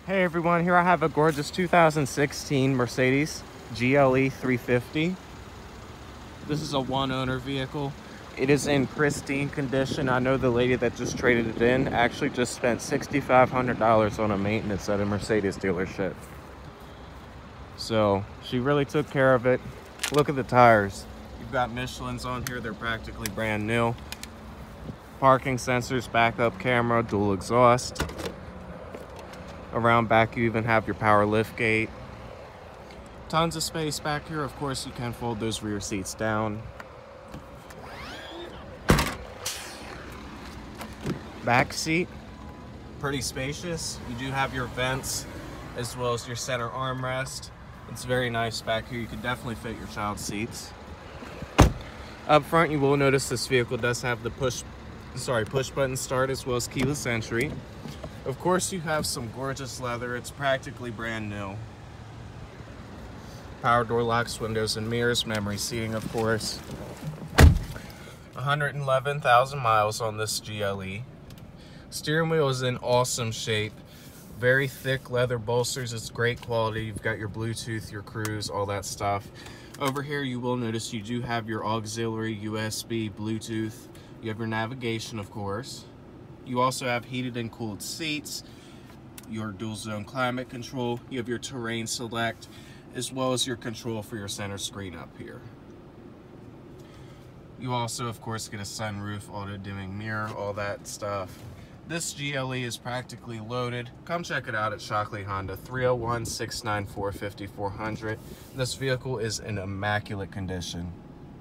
Hey everyone, here I have a gorgeous 2016 Mercedes GLE350. This is a one-owner vehicle. It is in pristine condition. I know the lady that just traded it in actually just spent $6,500 on a maintenance at a Mercedes dealership. So she really took care of it. Look at the tires. You've got Michelin's on here. They're practically brand new. Parking sensors, backup camera, dual exhaust. Around back you even have your power lift gate. Tons of space back here. Of course you can fold those rear seats down. Back seat, pretty spacious. You do have your vents as well as your center armrest. It's very nice back here. You can definitely fit your child's seats. Up front you will notice this vehicle does have the push button start as well as keyless entry. Of course, you have some gorgeous leather. It's practically brand new. Power door locks, windows and mirrors, memory seating, of course. 111,000 miles on this GLE. Steering wheel is in awesome shape. Very thick leather bolsters. It's great quality. You've got your Bluetooth, your cruise, all that stuff. Over here, you will notice you do have your auxiliary, USB, Bluetooth. You have your navigation, of course. You also have heated and cooled seats, your dual zone climate control, you have your terrain select, as well as your control for your center screen up here. You also, of course, get a sunroof, auto dimming mirror, all that stuff. This GLE is practically loaded. Come check it out at Shockley Honda, 301-694-5400. This vehicle is in immaculate condition.